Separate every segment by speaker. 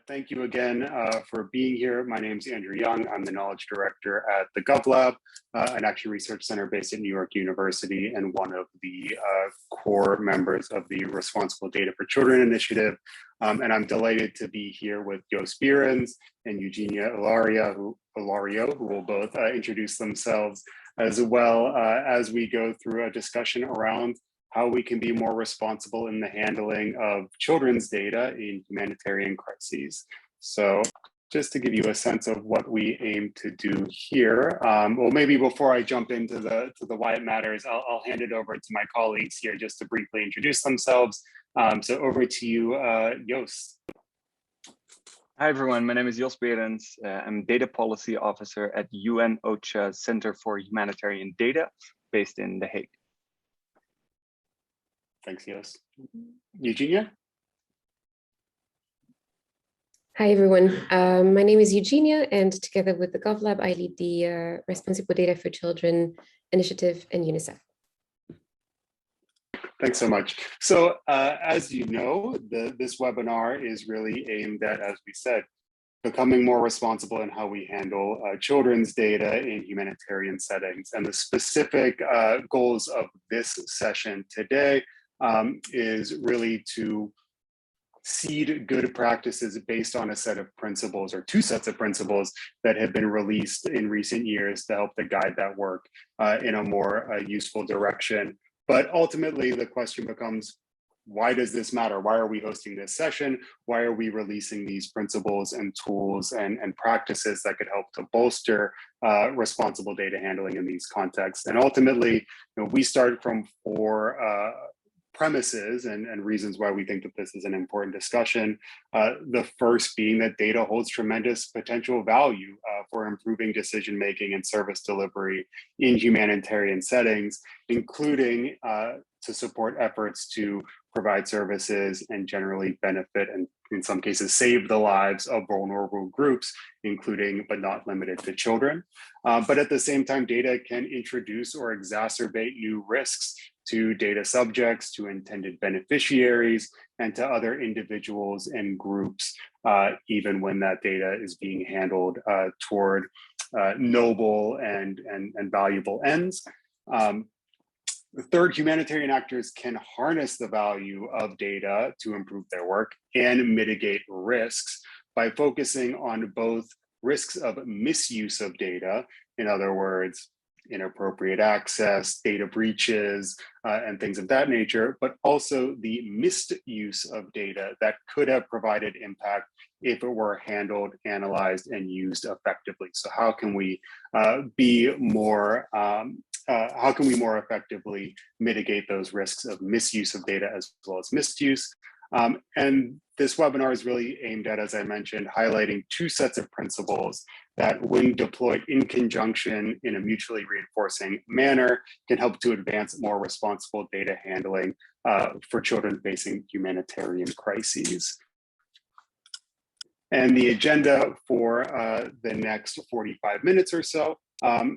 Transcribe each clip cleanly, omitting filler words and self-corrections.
Speaker 1: Thank you again for being here. My name is Andrew Young. I'm the Knowledge Director at the GovLab, an action research center based at New York University, and one of the core members of the Responsible Data for Children initiative. And I'm delighted to be here with Jos Behrens and Eugenia Ilario, who will both introduce themselves, as well as we go through a discussion around how we can be more responsible in the handling of children's data in humanitarian crises. So just to give you a sense of what we aim to do here, well, maybe before I jump into the why it matters, I'll hand it over to my colleagues here just to briefly introduce themselves. So over to you, Jos.
Speaker 2: Hi everyone, my name is Jos Behrens. I'm Data Policy Officer at UN OCHA Center for Humanitarian Data, based in The Hague.
Speaker 1: Thanks, Jos. Eugenia?
Speaker 3: Hi, everyone. My name is Eugenia, and together with the GovLab, I lead the Responsible Data for Children initiative and UNICEF.
Speaker 1: Thanks so much. So as you know, this webinar is really aimed at, as we said, becoming more responsible in how we handle children's data in humanitarian settings. And the specific goals of this session today is really to seed good practices based on a set of principles, or two sets of principles that have been released in recent years to help to guide that work in a more useful direction. But ultimately, the question becomes, why does this matter? Why are we hosting this session? Why are we releasing these principles and tools and practices that could help to bolster responsible data handling in these contexts? And ultimately, we start from four premises and reasons why we think that this is an important discussion. The first being that data holds tremendous potential value for improving decision-making and service delivery in humanitarian settings, including to support efforts to provide services and generally benefit and in some cases save the lives of vulnerable groups, including but not limited to children. But at the same time, data can introduce or exacerbate new risks to data subjects, to intended beneficiaries, and to other individuals and groups, even when that data is being handled toward noble and valuable ends. The third, humanitarian actors can harness the value of data to improve their work and mitigate risks by focusing on both risks of misuse of data, in other words, inappropriate access, data breaches, and things of that nature, but also the misuse of data that could have provided impact if it were handled, analyzed, and used effectively. So how can we more effectively mitigate those risks of misuse of data as well as misuse? And this webinar is really aimed at, as I mentioned, highlighting two sets of principles that, when deployed in conjunction in a mutually reinforcing manner, can help to advance more responsible data handling for children facing humanitarian crises. And the agenda for the next 45 minutes or so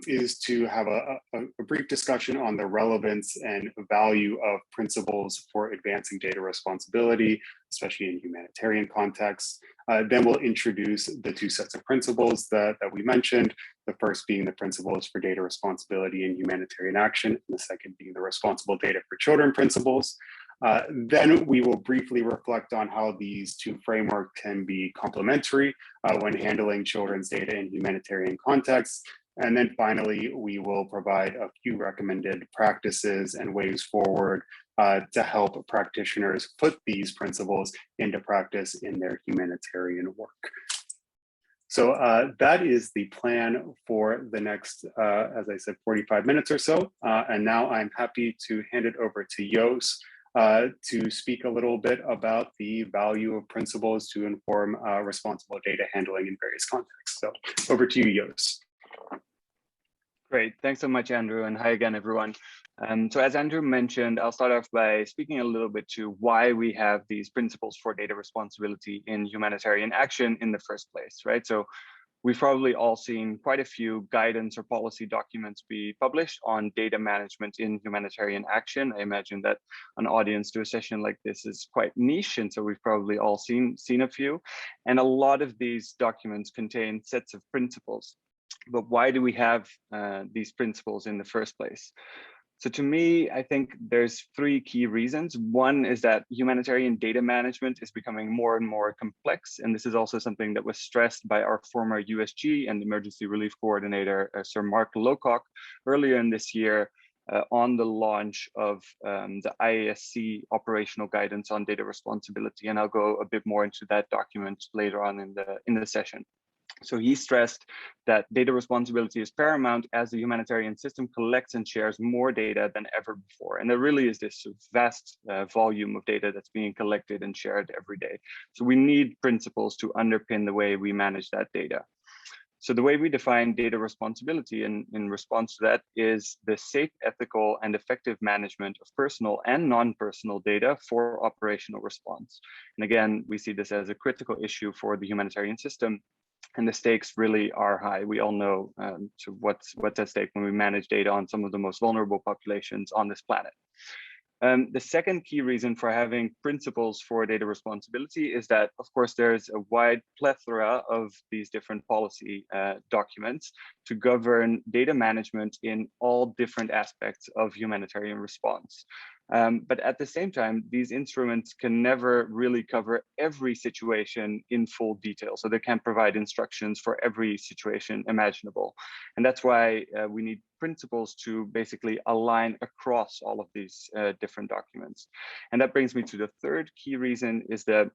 Speaker 1: is to have a brief discussion on the relevance and value of principles for advancing data responsibility, especially in humanitarian contexts. Then we'll introduce the two sets of principles that we mentioned, the first being the principles for data responsibility in humanitarian action, and the second being the responsible data for children principles. Then we will briefly reflect on how these two frameworks can be complementary when handling children's data in humanitarian contexts. And then finally, we will provide a few recommended practices and ways forward to help practitioners put these principles into practice in their humanitarian work. So that is the plan for the next, as I said, 45 minutes or so. And now I'm happy to hand it over to Jos to speak a little bit about the value of principles to inform responsible data handling in various contexts. So over to you, Jos.
Speaker 2: Great, thanks so much, Andrew, and hi again, everyone. So as Andrew mentioned, I'll start off by speaking a little bit to why we have these principles for data responsibility in humanitarian action in the first place, right? So We've probably all seen quite a few guidance or policy documents be published on data management in humanitarian action. I imagine that an audience to a session like this is quite niche, and so we've probably all seen a few. And a lot of these documents contain sets of principles. But why do we have these principles in the first place? So to me, I think there's three key reasons. One is that humanitarian data management is becoming more and more complex. And this is also something that was stressed by our former USG and Emergency Relief Coordinator, Sir Mark Lowcock, earlier in this year on the launch of the IASC operational guidance on data responsibility. And I'll go a bit more into that document later on in the session. So he stressed that data responsibility is paramount as the humanitarian system collects and shares more data than ever before. And there really is this vast volume of data that's being collected and shared every day. So we need principles to underpin the way we manage that data. So the way we define data responsibility in response to that is the safe, ethical, and effective management of personal and non-personal data for operational response. And again, we see this as a critical issue for the humanitarian system. And the stakes really are high. We all know what's at stake when we manage data on some of the most vulnerable populations on this planet. The second key reason for having principles for data responsibility is that, of course, there's a wide plethora of these different policy documents to govern data management in all different aspects of humanitarian response. But at the same time, these instruments can never really cover every situation in full detail. So they can't provide instructions for every situation imaginable. And that's why we need principles to basically align across all of these different documents. And that brings me to the third key reason is the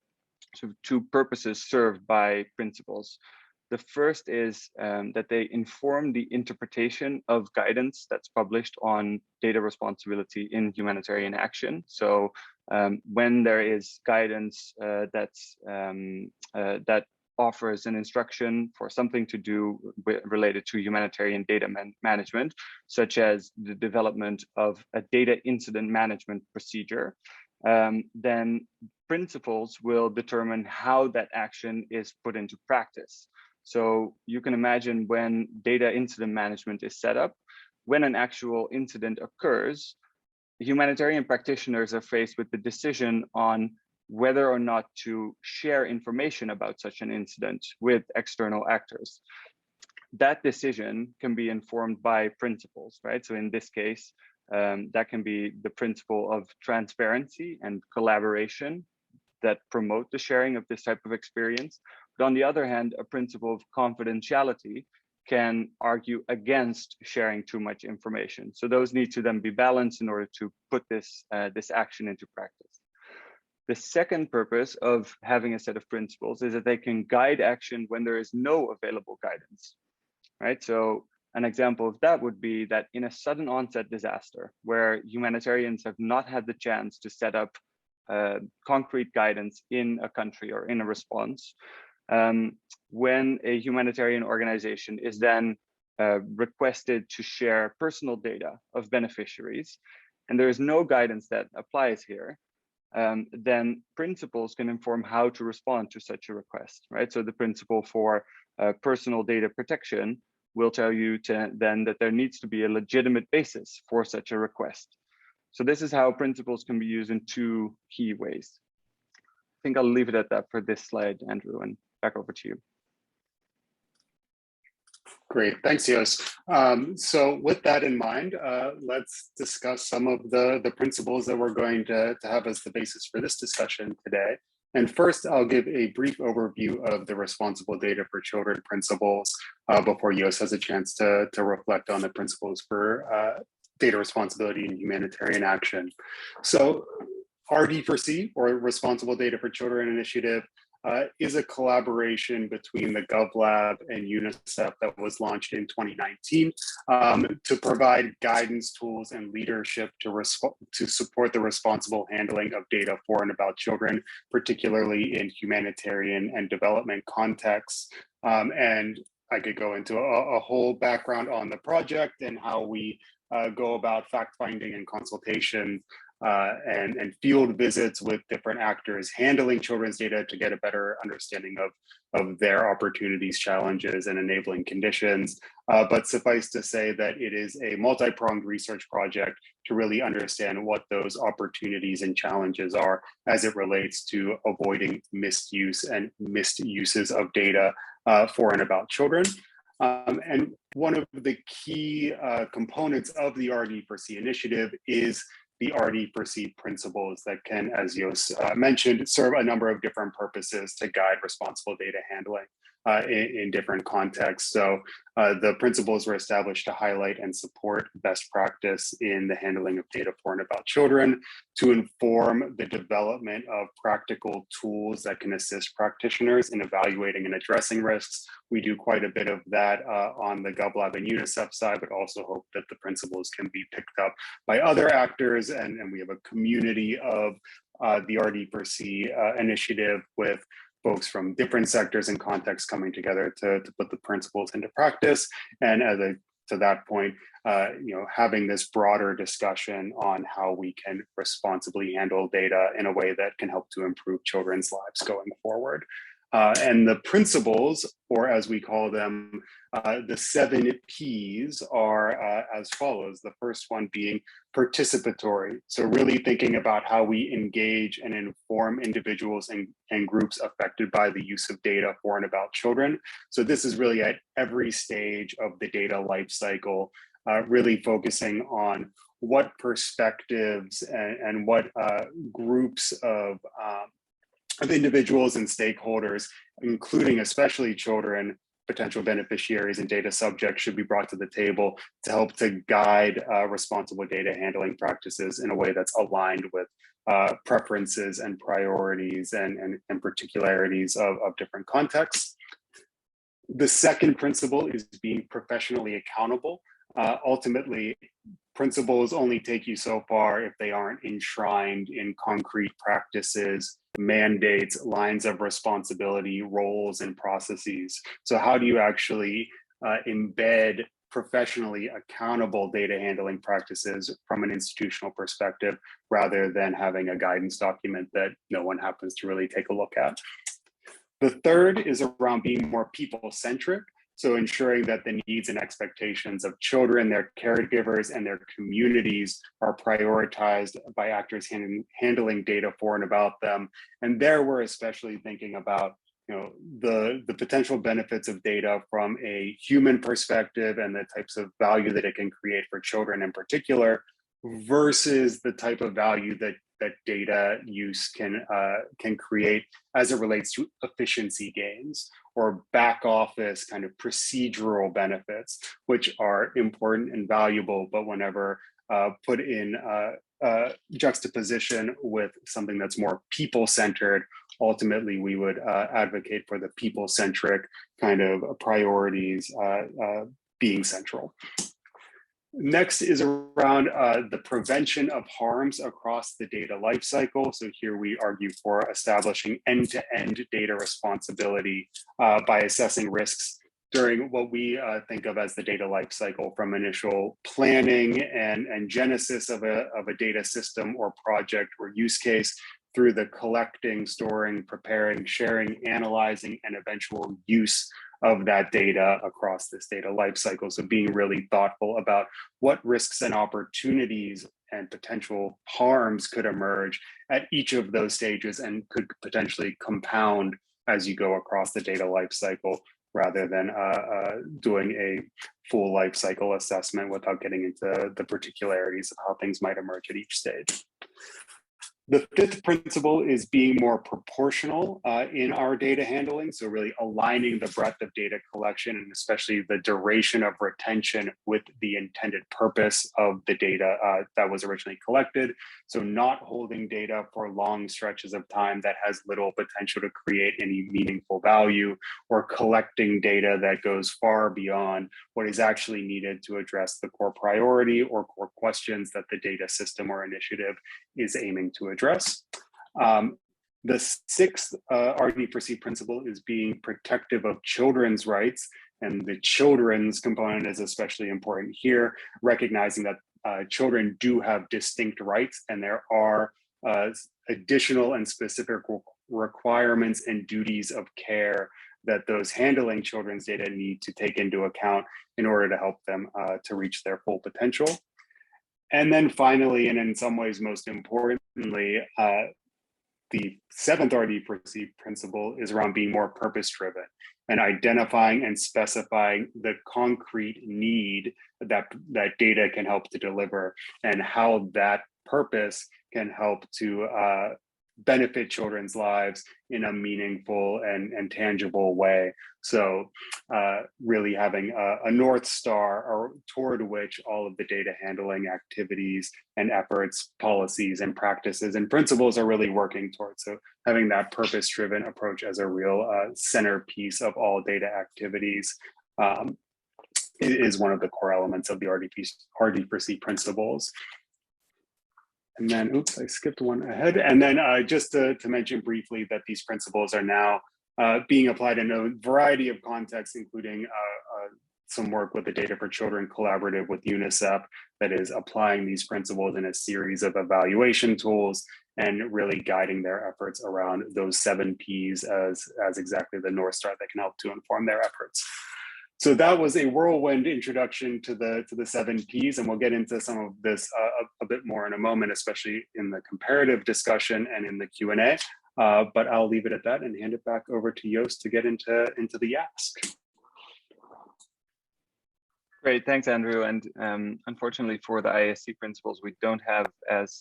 Speaker 2: two purposes served by principles. The first is that they inform the interpretation of guidance that's published on data responsibility in humanitarian action. So when there is guidance that offers an instruction for something to do related to humanitarian data management, such as the development of a data incident management procedure, then principles will determine how that action is put into practice. So you can imagine when data incident management is set up, when an actual incident occurs, humanitarian practitioners are faced with the decision on whether or not to share information about such an incident with external actors. That decision can be informed by principles, right? So in this case, that can be the principle of transparency and collaboration that promote the sharing of this type of experience. But on the other hand, a principle of confidentiality can argue against sharing too much information. So those need to then be balanced in order to put this action into practice. The second purpose of having a set of principles is that they can guide action when there is no available guidance, right? So an example of that would be that in a sudden onset disaster where humanitarians have not had the chance to set up concrete guidance in a country or in a response, when a humanitarian organization is then requested to share personal data of beneficiaries, and there is no guidance that applies here, then principles can inform how to respond to such a request, right? So the principle for personal data protection will tell you then that there needs to be a legitimate basis for such a request. So this is how principles can be used in two key ways. I think I'll leave it at that for this slide, Andrew, and back over to you.
Speaker 1: Great, thanks, Jos. So with that in mind, let's discuss some of the principles that we're going to have as the basis for this discussion today. And first, I'll give a brief overview of the Responsible Data for Children principles before Jos has a chance to reflect on the principles for data responsibility and humanitarian action. So RD4C, or Responsible Data for Children Initiative, is a collaboration between the GovLab and UNICEF that was launched in 2019 to provide guidance, tools, and leadership to support the responsible handling of data for and about children, particularly in humanitarian and development contexts. And I could go into a whole background on the project and how we go about fact-finding and consultation and field visits with different actors handling children's data to get a better understanding of their opportunities, challenges, and enabling conditions. But suffice to say that it is a multi-pronged research project to really understand what those opportunities and challenges are as it relates to avoiding misuse and misuses of data for and about children. And one of the key components of the RD4C initiative is the RD4C principles that can, as Jos mentioned, serve a number of different purposes to guide responsible data handling in different contexts. So the principles were established to highlight and support best practice in the handling of data for and about children, to inform the development of practical tools that can assist practitioners in evaluating and addressing risks. We do quite a bit of that on the GovLab and UNICEF side, but also hope that the principles can be picked up by other actors. And we have a community of the RD4C initiative with folks from different sectors and contexts coming together to put the principles into practice. And to that point, having this broader discussion on how we can responsibly handle data in a way that can help to improve children's lives going forward. And the principles, or as we call them, the 7 Ps are as follows. The first one being participatory. So really thinking about how we engage and inform individuals and groups affected by the use of data for and about children. So this is really at every stage of the data life cycle, really focusing on what perspectives and what groups of individuals and stakeholders, including especially children, potential beneficiaries, and data subjects should be brought to the table to help to guide responsible data handling practices in a way that's aligned with preferences and priorities and particularities of different contexts. The second principle is being professionally accountable. Ultimately, principles only take you so far if they aren't enshrined in concrete practices, mandates, lines of responsibility, roles, and processes. So how do you actually embed professionally accountable data handling practices from an institutional perspective, rather than having a guidance document that no one happens to really take a look at? The third is around being more people-centric. So ensuring that the needs and expectations of children, their caregivers, and their communities are prioritized by actors handling data for and about them. And there we're especially thinking about the potential benefits of data from a human perspective and the types of value that it can create for children in particular, versus the type of value that data use can create as it relates to efficiency gains or back office kind of procedural benefits, which are important and valuable, but whenever put in juxtaposition with something that's more people-centered, ultimately we would advocate for the people-centric kind of priorities being central. Next is around the prevention of harms across the data lifecycle. So here we argue for establishing end-to-end data responsibility by assessing risks during what we think of as the data lifecycle, from initial planning and genesis of a data system or project or use case, through the collecting, storing, preparing, sharing, analyzing, and eventual use of that data across this data lifecycle. So being really thoughtful about what risks and opportunities and potential harms could emerge at each of those stages and could potentially compound as you go across the data lifecycle, rather than doing a full lifecycle assessment without getting into the particularities of how things might emerge at each stage. The fifth principle is being more proportional in our data handling. So really aligning the breadth of data collection and especially the duration of retention with the intended purpose of the data that was originally collected. So not holding data for long stretches of time that has little potential to create any meaningful value, or collecting data that goes far beyond what is actually needed to address the core priority or core questions that the data system or initiative is aiming to address. The sixth RD4C principle is being protective of children's rights, and the children's component is especially important here, recognizing that children do have distinct rights, and there are additional and specific requirements and duties of care that those handling children's data need to take into account in order to help them to reach their full potential. And then finally, and in some ways most importantly, the seventh RD4C principle is around being more purpose-driven and identifying and specifying the concrete need that data can help to deliver, and how that purpose can help to benefit children's lives in a meaningful and tangible way. So really having a North Star or toward which all of the data handling activities and efforts, policies and practices and principles are really working towards. So having that purpose-driven approach as a real centerpiece of all data activities is one of the core elements of the RD4C principles. And then, oops, I skipped one ahead. And then just to mention briefly that these principles are now being applied in a variety of contexts, including some work with the Data for Children Collaborative with UNICEF that is applying these principles in a series of evaluation tools and really guiding their efforts around those 7 Ps as exactly the North Star that can help to inform their efforts. So that was a whirlwind introduction to the 7 Ps, and we'll get into some of this a bit more in a moment, especially in the comparative discussion and in the Q&A. But I'll leave it at that and hand it back over to Joost to get into the IASC.
Speaker 2: Great, thanks, Andrew. And unfortunately for the IASC principles, we don't have as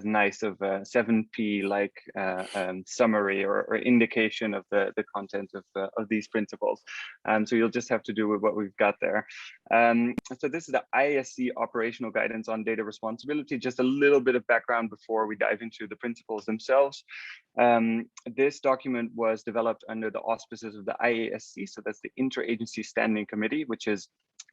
Speaker 2: nice of a 7P like summary or indication of the content of these principles. So you'll just have to do with what we've got there. So this is the IASC operational guidance on data responsibility. Just a little bit of background before we dive into the principles themselves. This document was developed under the auspices of the IASC, so that's the Interagency Standing Committee, which is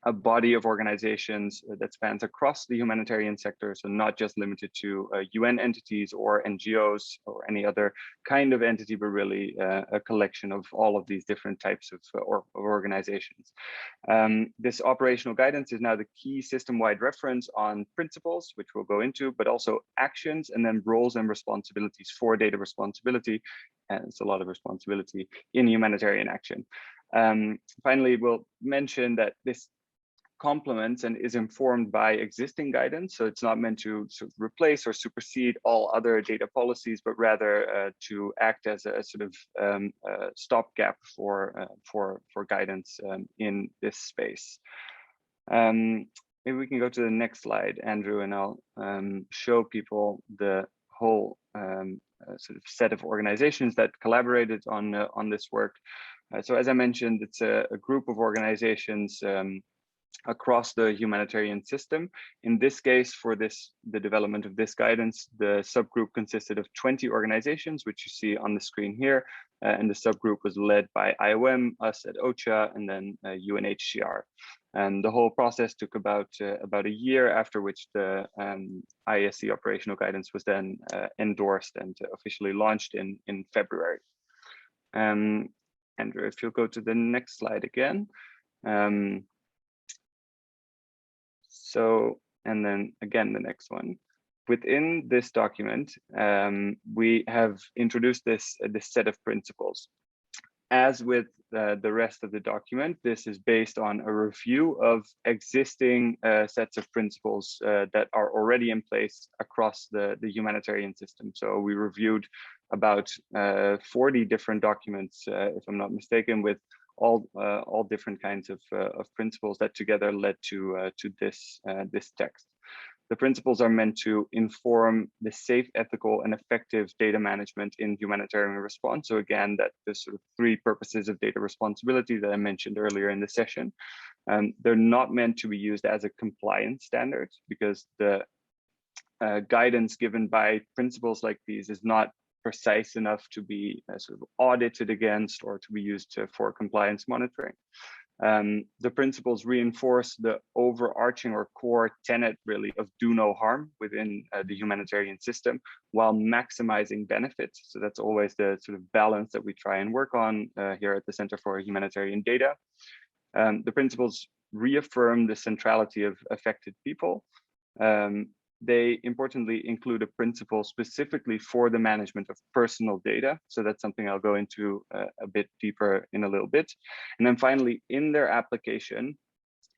Speaker 2: a body of organizations that spans across the humanitarian sector, so not just limited to UN entities or NGOs or any other kind of entity, but really a collection of all of these different types of organizations. This operational guidance is now the key system-wide reference on principles, which we'll go into, but also actions and then roles and responsibilities for data responsibility. And it's a lot of responsibility in humanitarian action. Finally, we'll mention that this complements and is informed by existing guidance. So it's not meant to sort of replace or supersede all other data policies, but rather to act as a sort of stopgap for guidance in this space. Maybe we can go to the next slide, Andrew, and I'll show people the whole sort of set of organizations that collaborated on this work. So as I mentioned, it's a group of organizations across the humanitarian system. In this case, for the development of this guidance, the subgroup consisted of 20 organizations, which you see on the screen here, and the subgroup was led by IOM, us at OCHA, and then UNHCR. And the whole process took about a year, after which the IASC operational guidance was then endorsed and officially launched in February. Andrew, if you'll go to the next slide again. So, and then again, the next one. Within this document, we have introduced this set of principles. As with the rest of the document, this is based on a review of existing sets of principles that are already in place across the humanitarian system. So we reviewed about 40 different documents, if I'm not mistaken, with all different kinds of principles that together led to this text. The principles are meant to inform the safe, ethical, and effective data management in humanitarian response. So again, that the sort of 3 purposes of data responsibility that I mentioned earlier in the session. They're not meant to be used as a compliance standard, because the guidance given by principles like these is not precise enough to be sort of audited against or to be used for compliance monitoring. The principles reinforce the overarching or core tenet really of do no harm within the humanitarian system while maximizing benefits. So that's always the sort of balance that we try and work on here at the Center for Humanitarian Data. The principles reaffirm the centrality of affected people. They importantly include a principle specifically for the management of personal data. So that's something I'll go into a bit deeper in a little bit. And then finally, in their application,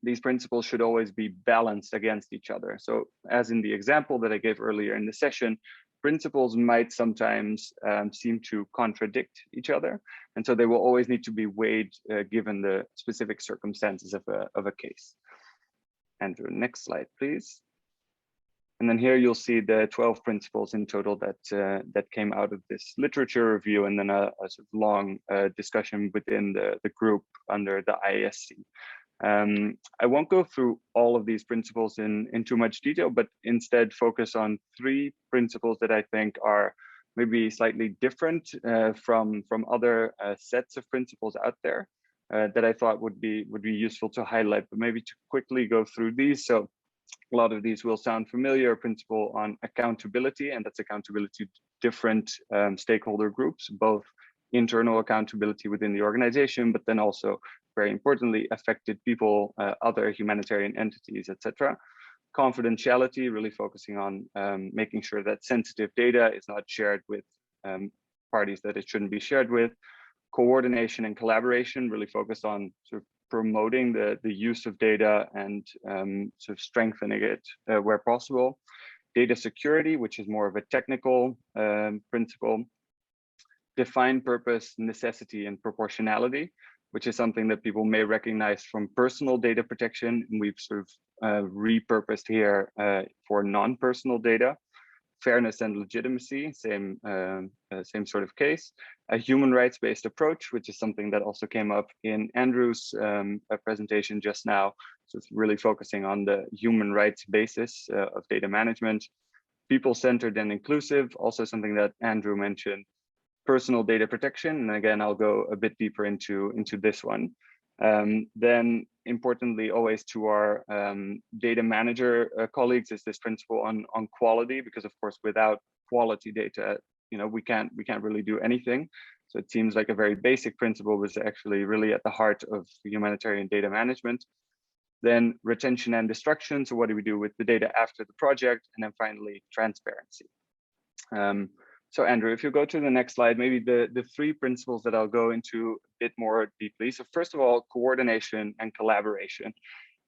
Speaker 2: these principles should always be balanced against each other. So as in the example that I gave earlier in the session, principles might sometimes seem to contradict each other. And so they will always need to be weighed given the specific circumstances of a case. Andrew, next slide, please. And then here you'll see the 12 principles in total that came out of this literature review, and then a sort of long discussion within the group under the IASC. I won't go through all of these principles in too much detail, but instead focus on 3 principles that I think are maybe slightly different from other sets of principles out there that I thought would be useful to highlight, but maybe to quickly go through these. So a lot of these will sound familiar. A principle on accountability, and that's accountability to different stakeholder groups, both internal accountability within the organization, but then also, very importantly, affected people, other humanitarian entities, etc. Confidentiality, really focusing on making sure that sensitive data is not shared with parties that it shouldn't be shared with. Coordination and collaboration, really focused on sort of promoting the use of data and sort of strengthening it where possible. Data security, which is more of a technical principle. Defined purpose, necessity, and proportionality, which is something that people may recognize from personal data protection, and we've sort of repurposed here for non-personal data. Fairness and legitimacy, same sort of case. A human rights-based approach, which is something that also came up in Andrew's presentation just now. So it's really focusing on the human rights basis of data management. People-centered and inclusive, also something that Andrew mentioned. Personal data protection, and again, I'll go a bit deeper into this one. Then importantly, always to our data manager colleagues, is this principle on quality, because of course, without quality data, we can't really do anything. So it seems like a very basic principle, was actually really at the heart of humanitarian data management. Then retention and destruction. So what do we do with the data after the project? And then finally, transparency. So Andrew, if you go to the next slide, maybe the 3 principles that I'll go into a bit more deeply. So first of all, coordination and collaboration.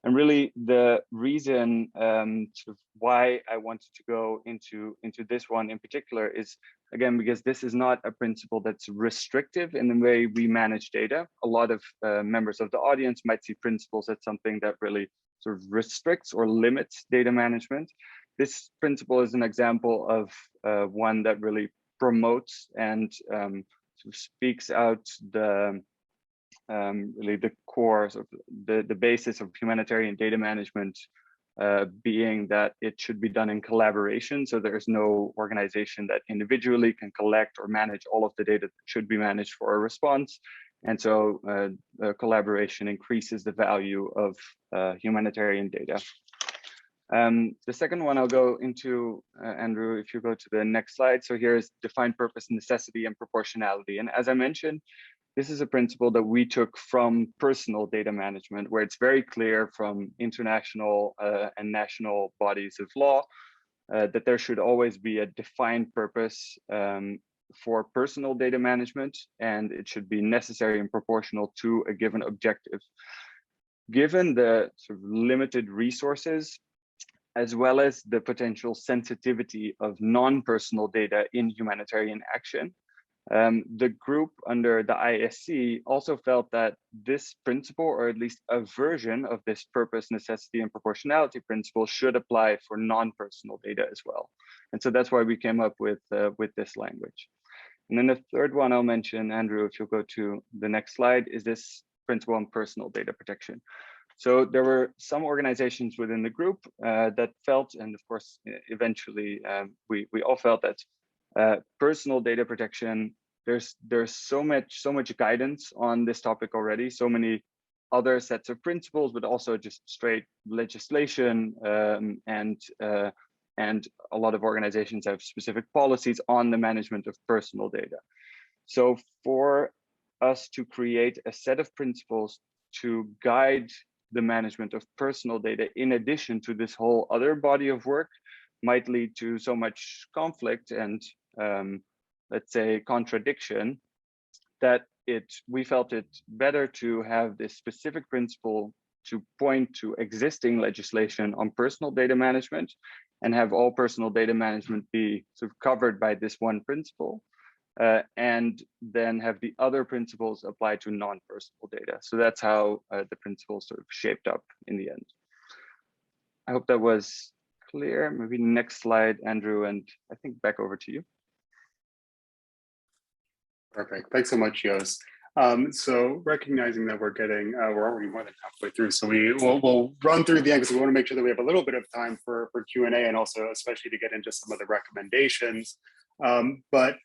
Speaker 2: And really the reason sort of why I wanted to go into this one in particular is, again, because this is not a principle that's restrictive in the way we manage data. A lot of members of the audience might see principles as something that really sort of restricts or limits data management. This principle is an example of one that really promotes and sort of speaks out the really the core, sort of the basis of humanitarian data management, being that it should be done in collaboration. So there's no organization that individually can collect or manage all of the data that should be managed for a response. And so collaboration increases the value of humanitarian data. The second one I'll go into, Andrew, if you go to the next slide. So here's defined purpose, necessity, and proportionality. And as I mentioned, this is a principle that we took from personal data management, where it's very clear from international and national bodies of law that there should always be a defined purpose for personal data management, and it should be necessary and proportional to a given objective. Given the sort of limited resources, as well as the potential sensitivity of non-personal data in humanitarian action, the group under the IASC also felt that this principle, or at least a version of this purpose, necessity, and proportionality principle, should apply for non-personal data as well. And so that's why we came up with this language. And then the third one I'll mention, Andrew, if you'll go to the next slide, is this principle on personal data protection. So there were some organizations within the group that felt, and of course, eventually we all felt that personal data protection, there's so much guidance on this topic already, so many other sets of principles, but also just straight legislation, and a lot of organizations have specific policies on the management of personal data. So for us to create a set of principles to guide the management of personal data in addition to this whole other body of work might lead to so much conflict and let's say contradiction, that we felt it better to have this specific principle to point to existing legislation on personal data management and have all personal data management be sort of covered by this one principle, and then have the other principles apply to non-personal data. So that's how the principles sort of shaped up in the end. I hope that was clear. Maybe next slide, Andrew, and I think back over to you.
Speaker 1: Perfect. Thanks so much, Jos. So recognizing that we're already more than halfway through, so we'll run through the end because we want to make sure that we have a little bit of time for Q&A and also especially to get into some of the recommendations. But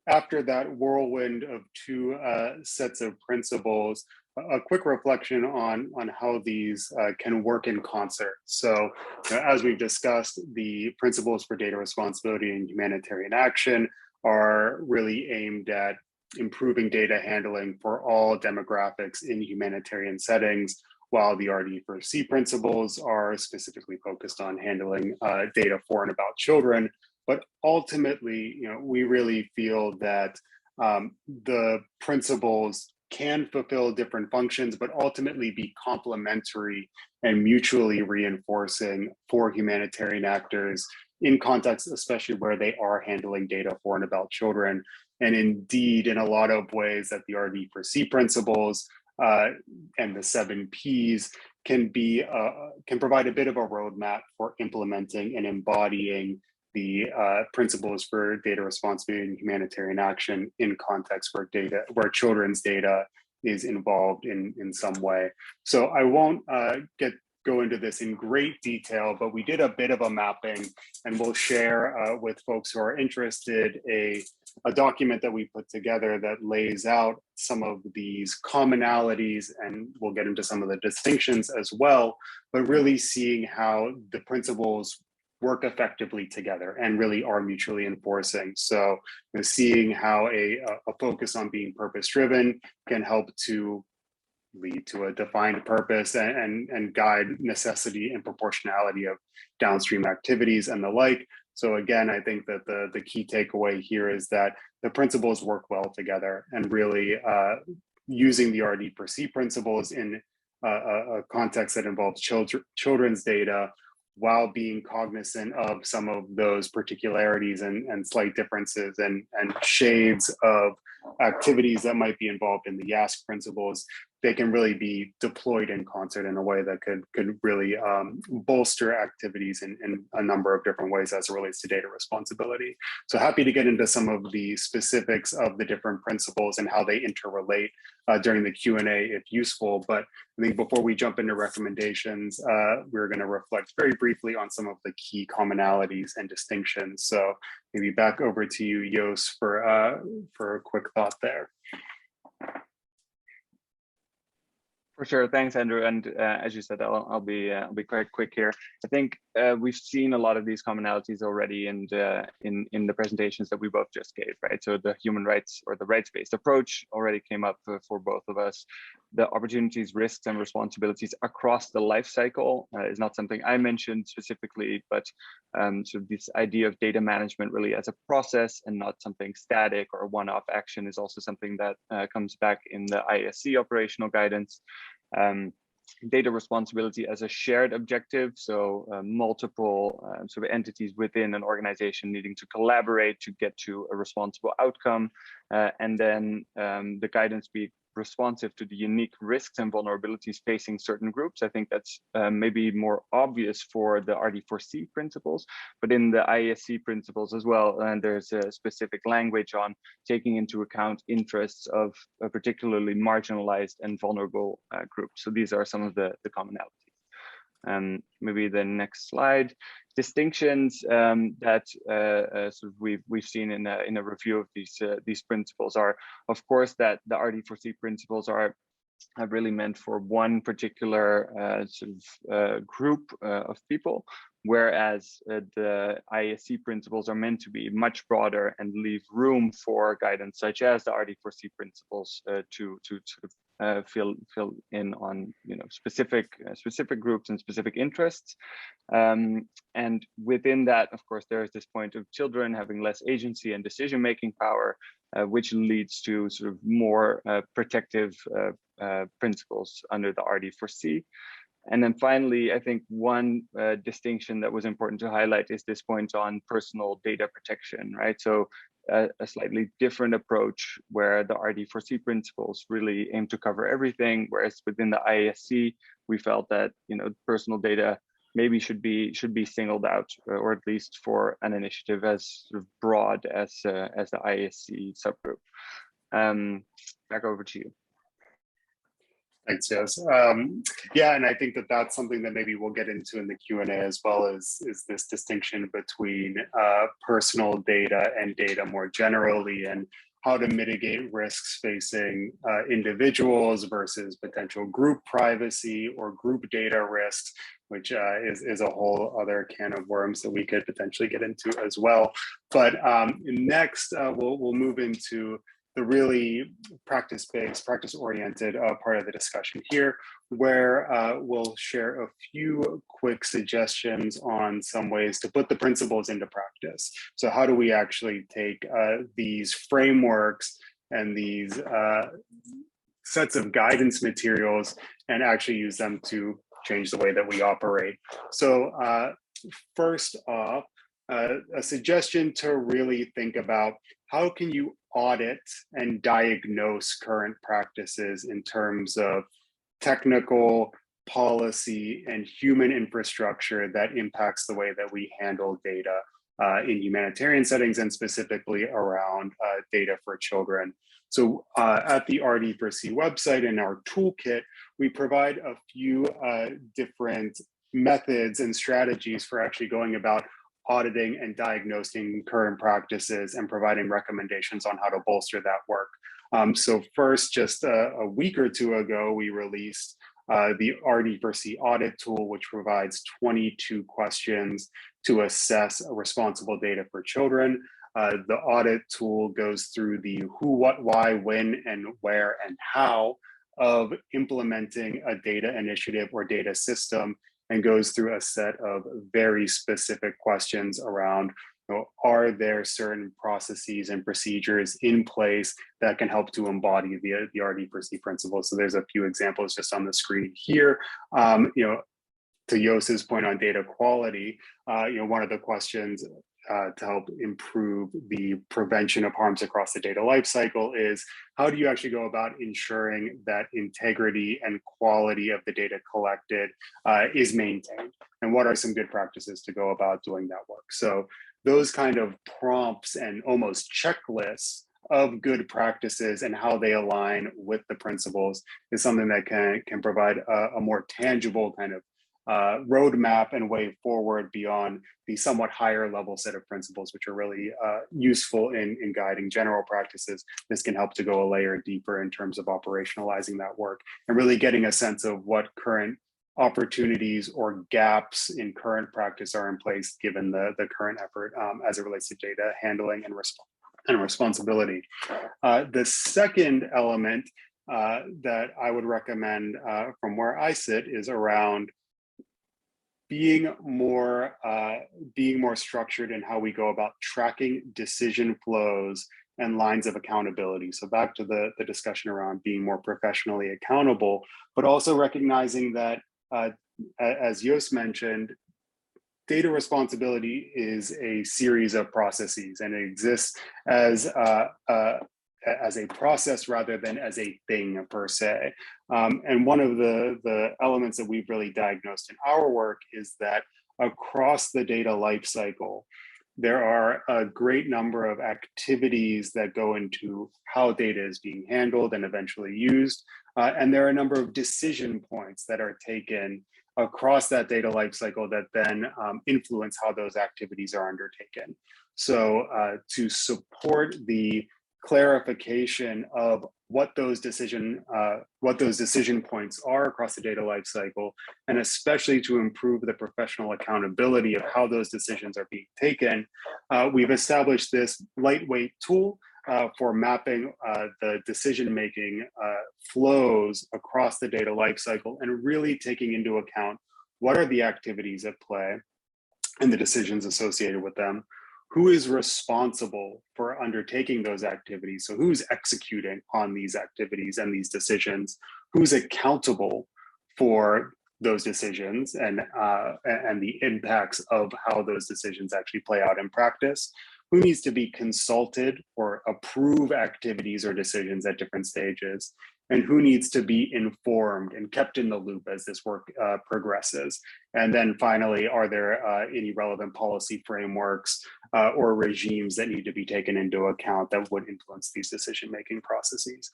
Speaker 1: after that whirlwind of two sets of principles, a quick reflection on how these can work in concert. So as we've discussed, the principles for data responsibility and humanitarian action are really aimed at improving data handling for all demographics in humanitarian settings, while the RD4C principles are specifically focused on handling data for and about children. But ultimately, we really feel that the principles can fulfill different functions, but ultimately be complementary and mutually reinforcing for humanitarian actors in contexts, especially where they are handling data for and about children. And indeed, in a lot of ways that the RD4C principles and the 7 Ps can provide a bit of a roadmap for implementing and embodying the principles for data responsibility and humanitarian action in contexts where children's data is involved in some way. So I won't go into this in great detail, but we did a bit of a mapping, and we'll share with folks who are interested a document that we put together that lays out some of these commonalities, and we'll get into some of the distinctions as well, but really seeing how the principles work effectively together and really are mutually enforcing. So seeing how a focus on being purpose-driven can help to lead to a defined purpose and guide necessity and proportionality of downstream activities and the like. So again, I think that the key takeaway here is that the principles work well together, and really using the RD4C principles in a context that involves children's data, while being cognizant of some of those particularities and slight differences and shades of activities that might be involved in the IASC principles, they can really be deployed in concert in a way that could really bolster activities in a number of different ways as it relates to data responsibility. So happy to get into some of the specifics of the different principles and how they interrelate during the Q&A if useful. But I think before we jump into recommendations, we're going to reflect very briefly on some of the key commonalities and distinctions. So maybe back over to you, Jos, for a quick thought there.
Speaker 2: For sure, thanks, Andrew. And as you said, I'll be quite quick here. I think we've seen a lot of these commonalities already in the presentations that we both just gave, right? So the human rights or the rights-based approach already came up for both of us. The opportunities, risks, and responsibilities across the life cycle is not something I mentioned specifically, but so this idea of data management really as a process and not something static or a one-off action is also something that comes back in the IASC operational guidance. Data responsibility as a shared objective, so multiple sort of entities within an organization needing to collaborate to get to a responsible outcome, and then the guidance be responsive to the unique risks and vulnerabilities facing certain groups. I think that's maybe more obvious for the RD4C principles, but in the IASC principles as well, and there's a specific language on taking into account interests of a particularly marginalized and vulnerable groups. So these are some of the commonalities. Maybe the next slide. Distinctions that sort of we've seen in a review of these principles are, of course, that the RD4C principles are really meant for one particular sort of group of people, whereas the IASC principles are meant to be much broader and leave room for guidance such as the RD4C principles to sort of fill in on specific groups and specific interests. And within that, of course, there is this point of children having less agency and decision-making power, which leads to sort of more protective principles under the RD4C. And then finally, I think one distinction that was important to highlight is this point on personal data protection, right? So a slightly different approach where the RD4C principles really aim to cover everything, whereas within the IASC, we felt that personal data maybe should be singled out, or at least for an initiative as sort of broad as the IASC subgroup. Back over to you.
Speaker 1: Thanks, Jos. Yeah, and I think that that's something that maybe we'll get into in the Q&A as well, is this distinction between personal data and data more generally, and how to mitigate risks facing individuals versus potential group privacy or group data risks, which is a whole other can of worms that we could potentially get into as well. But next, we'll move into the really practice-based, practice-oriented part of the discussion here, where we'll share a few quick suggestions on some ways to put the principles into practice. So how do we actually take these frameworks and these sets of guidance materials and actually use them to change the way that we operate? So first off, a suggestion to really think about how can you audit and diagnose current practices in terms of technical, policy, and human infrastructure that impacts the way that we handle data in humanitarian settings, and specifically around data for children. So at the RD4C website in our toolkit, we provide a few different methods and strategies for actually going about auditing and diagnosing current practices and providing recommendations on how to bolster that work. So first, just a week or two ago, we released the RD4C audit tool, which provides 22 questions to assess responsible data for children. The audit tool goes through the who, what, why, when, and where, and how of implementing a data initiative or data system, and goes through a set of very specific questions around, are there certain processes and procedures in place that can help to embody the RD4C principles? So there's a few examples just on the screen here. To Jos's point on data quality, one of the questions to help improve the prevention of harms across the data lifecycle is, how do you actually go about ensuring that integrity and quality of the data collected is maintained? And what are some good practices to go about doing that work? So those kind of prompts and almost checklists of good practices and how they align with the principles is something that can provide a more tangible kind of roadmap and way forward beyond the somewhat higher level set of principles, which are really useful in guiding general practices. This can help to go a layer deeper in terms of operationalizing that work and really getting a sense of what current opportunities or gaps in current practice are in place given the current effort as it relates to data handling and responsibility. The second element that I would recommend from where I sit is around being more structured in how we go about tracking decision flows and lines of accountability. So back to the discussion around being more professionally accountable, but also recognizing that, as Jos mentioned, data responsibility is a series of processes, and it exists as a process rather than as a thing per se. And one of the elements that we've really diagnosed in our work is that across the data lifecycle, there are a great number of activities that go into how data is being handled and eventually used. And there are a number of decision points that are taken across that data lifecycle that then influence how those activities are undertaken. So to support the clarification of what those decision points are across the data lifecycle, and especially to improve the professional accountability of how those decisions are being taken, we've established this lightweight tool for mapping the decision-making flows across the data lifecycle and really taking into account what are the activities at play and the decisions associated with them. Who is responsible for undertaking those activities? So who's executing on these activities and these decisions? Who's accountable for those decisions and the impacts of how those decisions actually play out in practice? Who needs to be consulted or approve activities or decisions at different stages? And who needs to be informed and kept in the loop as this work progresses? And then finally, are there any relevant policy frameworks or regimes that need to be taken into account that would influence these decision-making processes?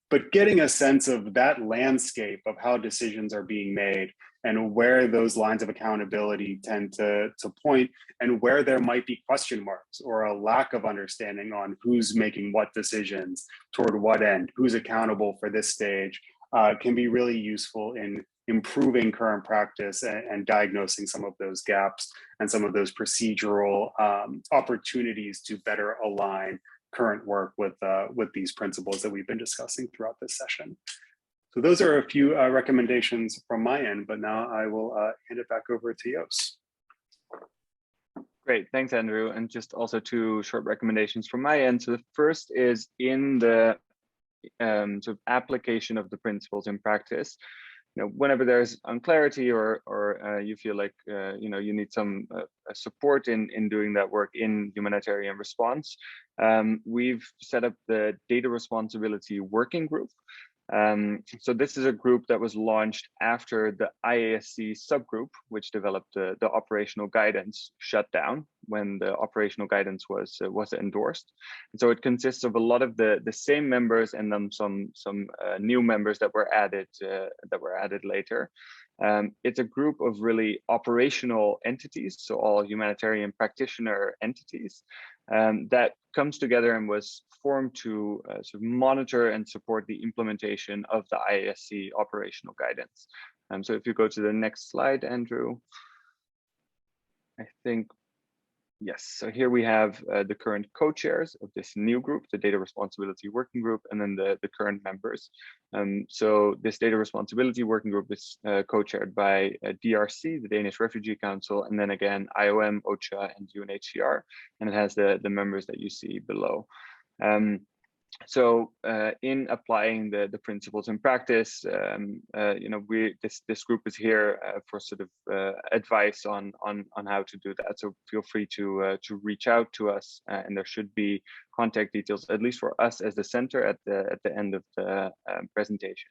Speaker 1: But getting a sense of that landscape of how decisions are being made and where those lines of accountability tend to point, and where there might be question marks or a lack of understanding on who's making what decisions toward what end, who's accountable for this stage, can be really useful in improving current practice and diagnosing some of those gaps and some of those procedural opportunities to better align current work with these principles that we've been discussing throughout this session. So those are a few recommendations from my end, but now I will hand it back over to Jos.
Speaker 2: Great, thanks, Andrew. And just also two short recommendations from my end. So the first is in the sort of application of the principles in practice. You know, whenever there's unclarity or you feel like you know, you need some support in doing that work in humanitarian response, we've set up the Data Responsibility Working Group. So this is a group that was launched after the IASC subgroup, which developed the operational guidance, shut down when the operational guidance was endorsed. And so it consists of a lot of the same members and then some new members that were added later. It's a group of really operational entities, so all humanitarian practitioner entities, that comes together and was formed to sort of monitor and support the implementation of the IASC operational guidance. So if you go to the next slide, Andrew, I think, yes, so here we have the current co-chairs of this new group, the Data Responsibility Working Group, and then the current members. So this Data Responsibility Working Group is co-chaired by DRC, the Danish Refugee Council, and then again, IOM, OCHA, and UNHCR, and it has the members that you see below. So in applying the principles in practice, you know, this group is here for sort of advice on how to do that. So feel free to reach out to us, and there should be contact details, at least for us as the center, at the end of the presentation.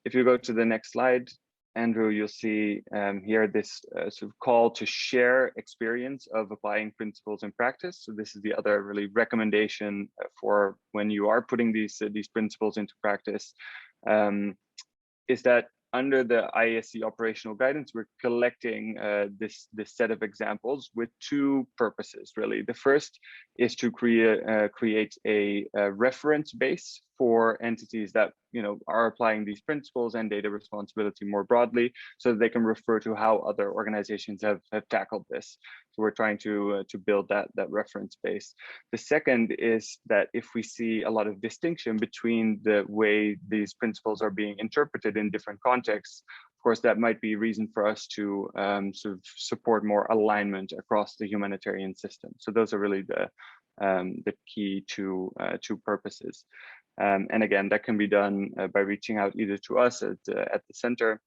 Speaker 2: If you go to the next slide, Andrew, you'll see here this sort of call to share experience of applying principles in practice. So this is the other really recommendation for when you are putting these principles into practice, is that under the IASC operational guidance, we're collecting this set of examples with two purposes, really. The first is to create a reference base for entities that, you know, are applying these principles and data responsibility more broadly, so that they can refer to how other organizations have tackled this. So we're trying to build that reference base. The second is that if we see a lot of distinction between the way these principles are being interpreted in different contexts, of course, that might be reason for us to sort of support more alignment across the humanitarian system. So those are really the key two purposes. And again, that can be done by reaching out either to us at the center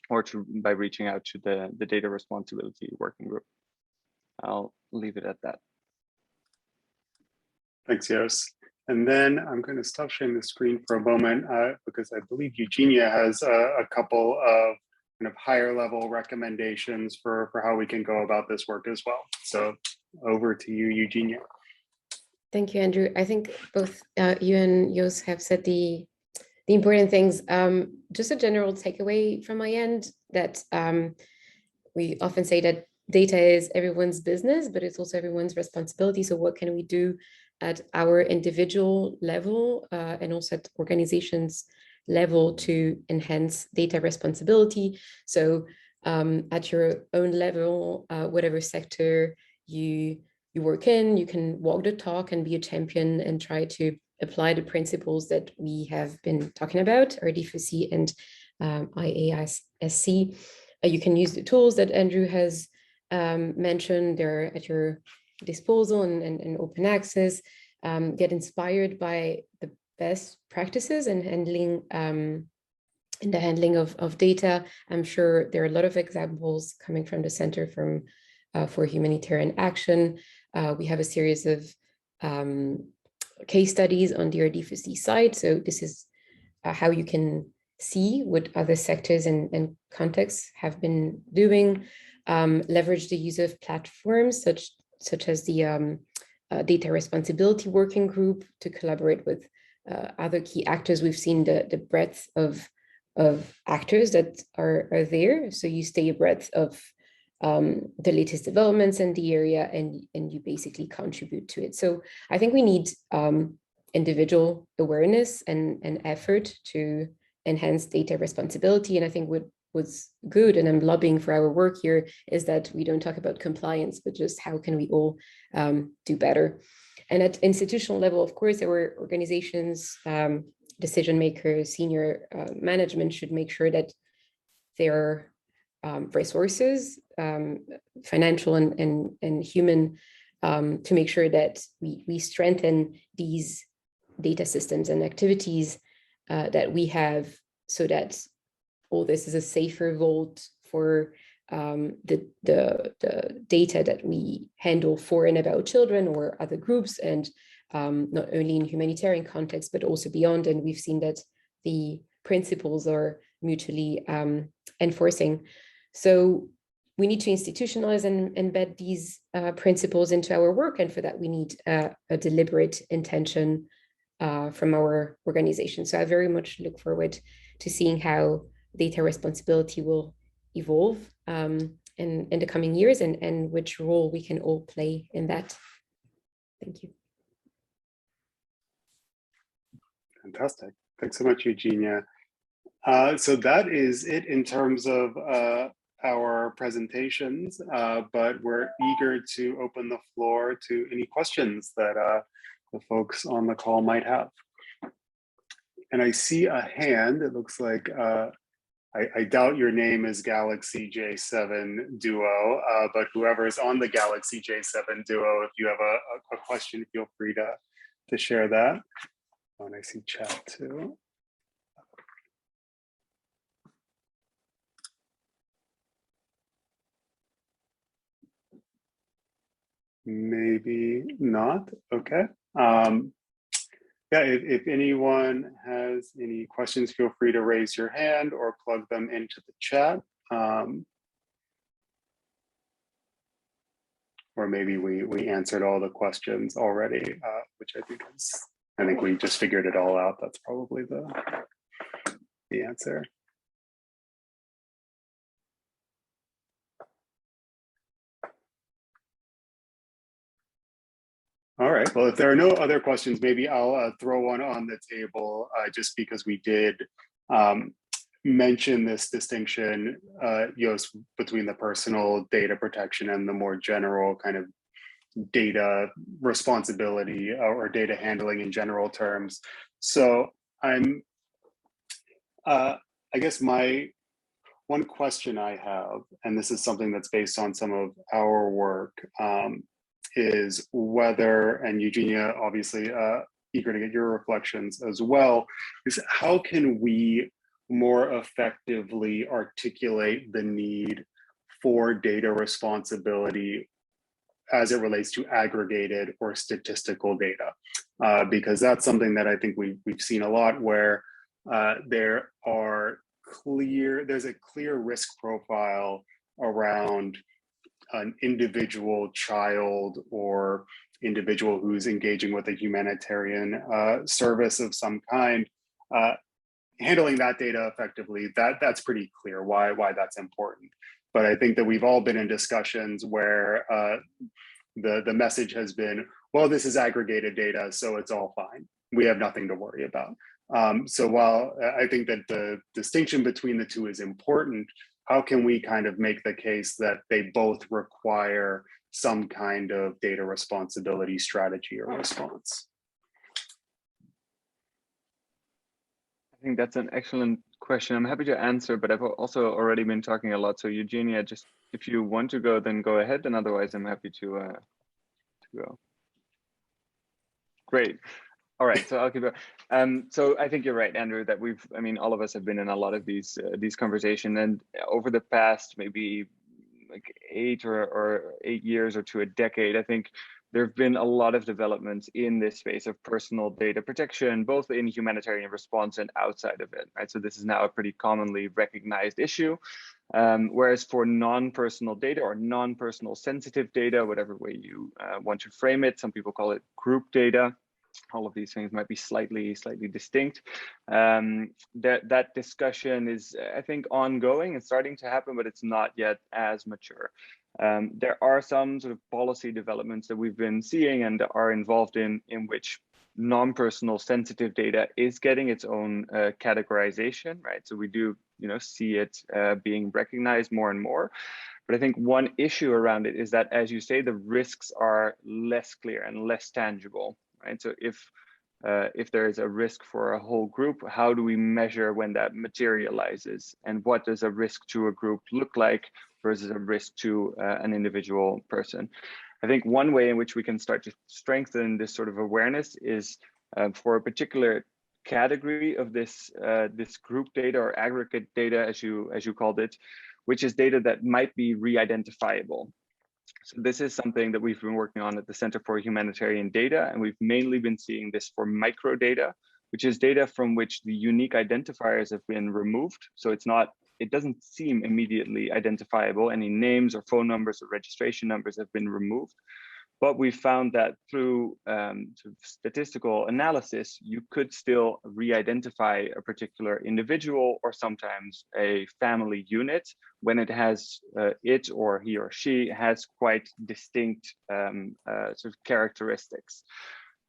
Speaker 2: or by reaching out to the Data Responsibility Working Group. I'll leave it at that.
Speaker 1: Thanks, Jos. And then I'm going to stop sharing the screen for a moment because I believe Eugenia has a couple of kind of higher level recommendations for how we can go about this work as well. So over to you, Eugenia.
Speaker 3: Thank you, Andrew. I think both you and Jos have said the important things. Just a general takeaway from my end that we often say that data is everyone's business, but it's also everyone's responsibility. So what can we do at our individual level and also at organizations level to enhance data responsibility? So at your own level, whatever sector you you work in, you can walk the talk and be a champion and try to apply the principles that we have been talking about, RD4C and IASC. You can use the tools that Andrew has mentioned. They're at your disposal and open access. Get inspired by the best practices in handling in the handling of data. I'm sure there are a lot of examples coming from the Center for Humanitarian Action. We have a series of case studies on the RD4C site. So this is how you can see what other sectors and contexts have been doing. Leverage the use of platforms such as the Data Responsibility Working Group to collaborate with other key actors. We've seen the breadth of actors that are there. So you stay abreast of the latest developments in the area and you basically contribute to it. So I think we need individual awareness and effort to enhance data responsibility. And I think what's good, and I'm lobbying for our work here, is that we don't talk about compliance, but just how can we all do better. And at institutional level, of course, our organizations, decision makers, senior management should make sure that their resources, financial and human, to make sure that we strengthen these data systems and activities that we have, so that all this is a safer vault for the data that we handle for and about children or other groups, and not only in humanitarian context, but also beyond. And we've seen that the principles are mutually enforcing. So we need to institutionalize and embed these principles into our work. And for that, we need a deliberate intention from our organization. So I very much look forward to seeing how data responsibility will evolve in the coming years, and which role we can all play in that. Thank you.
Speaker 1: Fantastic. Thanks so much, Eugenia. So that is it in terms of our presentations, but we're eager to open the floor to any questions that the folks on the call might have. And I see a hand. It looks like, I doubt your name is Galaxy J7 Duo, but whoever is on the Galaxy J7 Duo, if you have a question, feel free to share that. Oh, and I see chat too. Maybe not. Okay. Yeah, if anyone has any questions, feel free to raise your hand or plug them into the chat. Or maybe we answered all the questions already, which I think we just figured it all out. That's probably the answer. All right, well, if there are no other questions, maybe I'll throw one on the table, just because we did mention this distinction, Jos, between the personal data protection and the more general kind of data responsibility or data handling in general terms. So I guess my one question I have, and this is something that's based on some of our work, is whether, and Eugenia, obviously eager to get your reflections as well, is how can we more effectively articulate the need for data responsibility as it relates to aggregated or statistical data? Because that's something that I think we've seen a lot, where there's a clear risk profile around an individual child or individual who's engaging with a humanitarian service of some kind, handling that data effectively. That's pretty clear why that's important. But I think that we've all been in discussions where the message has been, well, this is aggregated data, so it's all fine. We have nothing to worry about. So while I think that the distinction between the two is important, how can we kind of make the case that they both require some kind of data responsibility strategy or response?
Speaker 2: I think that's an excellent question. I'm happy to answer, but I've also already been talking a lot. So Eugenia, just if you want to go, then go ahead, and otherwise I'm happy to go. Great. All right, so I'll keep going. So I think you're right, Andrew, that all of us have been in a lot of these conversations, and over the past maybe like 8 years or to a decade, I think there have been a lot of developments in this space of personal data protection, both in humanitarian response and outside of it, right? So this is now a pretty commonly recognized issue. Whereas for non-personal data or non-personal sensitive data, whatever way you want to frame it, some people call it group data. All of these things might be slightly distinct. That discussion is, I think, ongoing and starting to happen, but it's not yet as mature. There are some sort of policy developments that we've been seeing and are involved in which non-personal sensitive data is getting its own categorization, right? So we do, see it being recognized more and more. But I think one issue around it is that, as you say, the risks are less clear and less tangible, right? So if there is a risk for a whole group, how do we measure when that materializes? And what does a risk to a group look like versus a risk to an individual person? I think one way in which we can start to strengthen this sort of awareness is for a particular category of this group data or aggregate data, as you called it, which is data that might be re-identifiable. So this is something that we've been working on at the Center for Humanitarian Data, and we've mainly been seeing this for microdata, which is data from which the unique identifiers have been removed. So it doesn't seem immediately identifiable. Any names or phone numbers or registration numbers have been removed. But we found that through sort of statistical analysis, you could still re-identify a particular individual or sometimes a family unit when it has it or he or she has quite distinct sort of characteristics.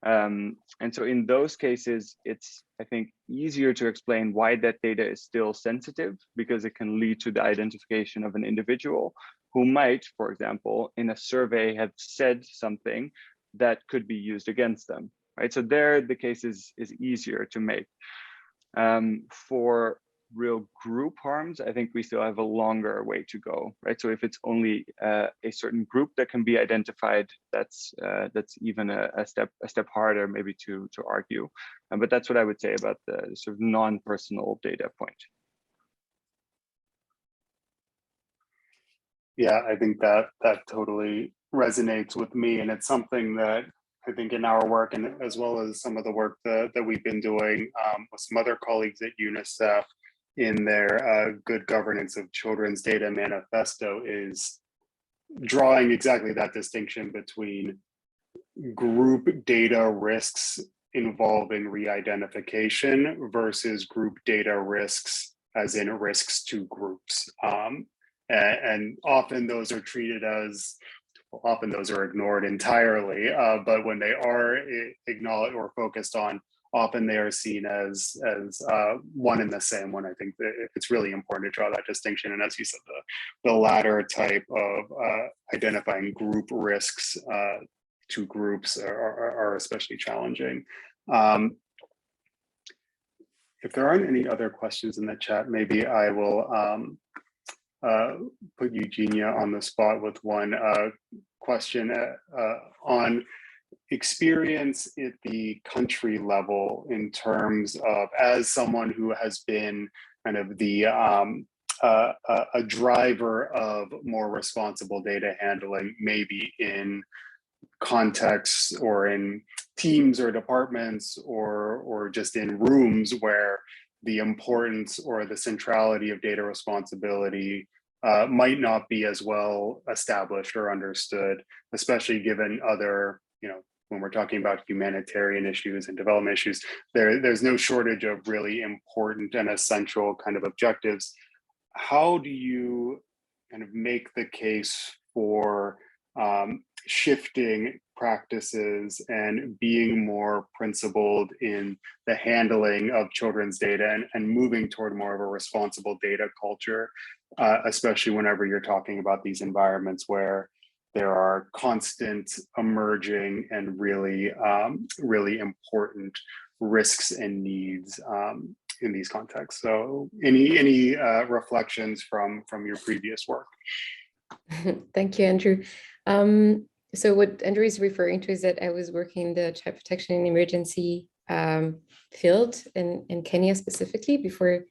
Speaker 2: And so in those cases, it's, I think, easier to explain why that data is still sensitive, because it can lead to the identification of an individual who might, for example, in a survey have said something that could be used against them, right? So there, the case is easier to make. For real group harms, I think we still have a longer way to go, right? So if it's only a certain group that can be identified, that's even a step harder maybe to argue. But that's what I would say about the sort of non-personal data point.
Speaker 1: Yeah, I think that totally resonates with me, and it's something that I think in our work, and as well as some of the work that we've been doing with some other colleagues at UNICEF in their Good Governance of Children's Data Manifesto, is drawing exactly that distinction between group data risks involving re-identification versus group data risks as in risks to groups. And often those are treated as, well, often those are ignored entirely, but when they are acknowledged or focused on, often they are seen as one and the same one. I think that it's really important to draw that distinction. And as you said, the latter type of identifying group risks to groups are especially challenging. If there aren't any other questions in the chat, maybe I will put Eugenia on the spot with one question on experience at the country level in terms of, as someone who has been kind of the a driver of more responsible data handling, maybe in contexts or in teams or departments or just in rooms where the importance or the centrality of data responsibility might not be as well established or understood, especially given other, when we're talking about humanitarian issues and development issues, there's no shortage of really important and essential kind of objectives. How do you kind of make the case for shifting practices and being more principled in the handling of children's data and moving toward more of a responsible data culture, especially whenever you're talking about these environments where there are constant, emerging, and really, really important risks and needs in these contexts. So, any reflections from your previous work?
Speaker 3: Thank you, Andrew. So what Andrew is referring to is that I was working in the child protection and emergency field in Kenya specifically, before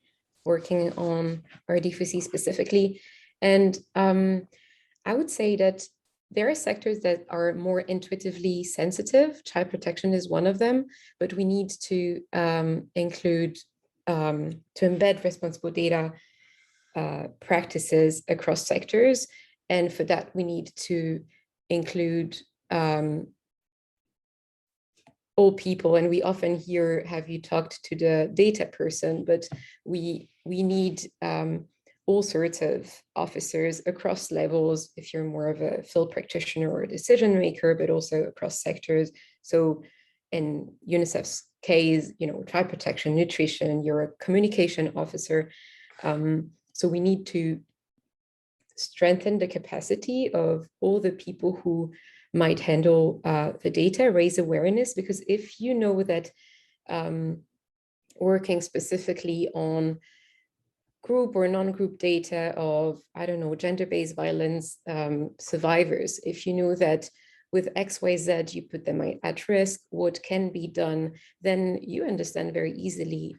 Speaker 3: working on RD4C specifically. And I would say that there are sectors that are more intuitively sensitive. Child protection is one of them, but we need to include, to embed responsible data practices across sectors. And for that, we need to include all people. And we often hear, have you talked to the data person? But we need all sorts of officers across levels, if you're more of a field practitioner or a decision maker, but also across sectors. So in UNICEF's case, child protection, nutrition, you're a communication officer. So we need to strengthen the capacity of all the people who might handle the data, raise awareness, because if you know that working specifically on group or non-group data of, I don't know, gender-based violence survivors, if you know that with XYZ, you put them at risk, what can be done, then you understand very easily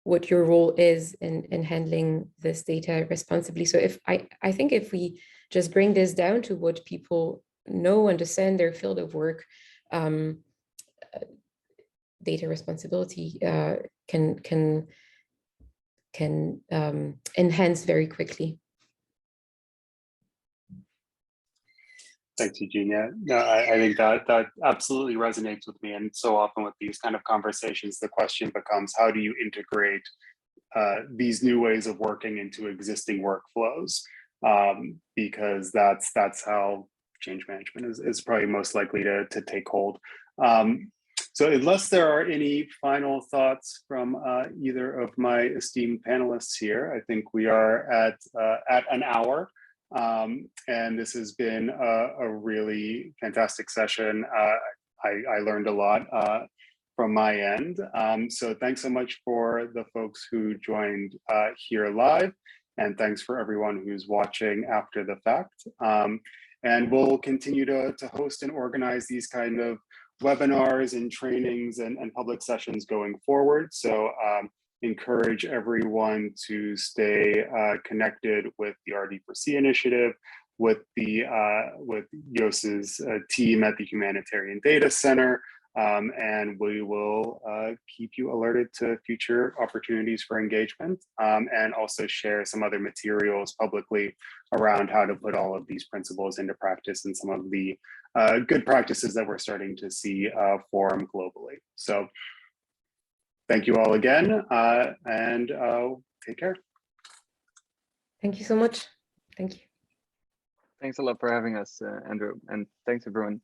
Speaker 3: what your role is in handling this data responsibly. So I think if we just bring this down to what people know, understand their field of work, data responsibility can enhance very quickly.
Speaker 1: Thanks, Eugenia. No, I think that absolutely resonates with me. And so often with these kind of conversations, the question becomes, how do you integrate these new ways of working into existing workflows? Because that's how change management is probably most likely to take hold. So unless there are any final thoughts from either of my esteemed panelists here, I think we are at an hour. And this has been a really fantastic session. I learned a lot from my end. So thanks so much for the folks who joined here live, and thanks for everyone who's watching after the fact. And we'll continue to host and organize these kind of webinars and trainings and public sessions going forward. So encourage everyone to stay connected with the RD4C initiative, with Jos's team at the Humanitarian Data Center, and we will keep you alerted to future opportunities for engagement, and also share some other materials publicly around how to put all of these principles into practice and some of the good practices that we're starting to see form globally. So thank you all again, and take care.
Speaker 3: Thank you so much. Thank you.
Speaker 2: Thanks a lot for having us, Andrew, and thanks everyone.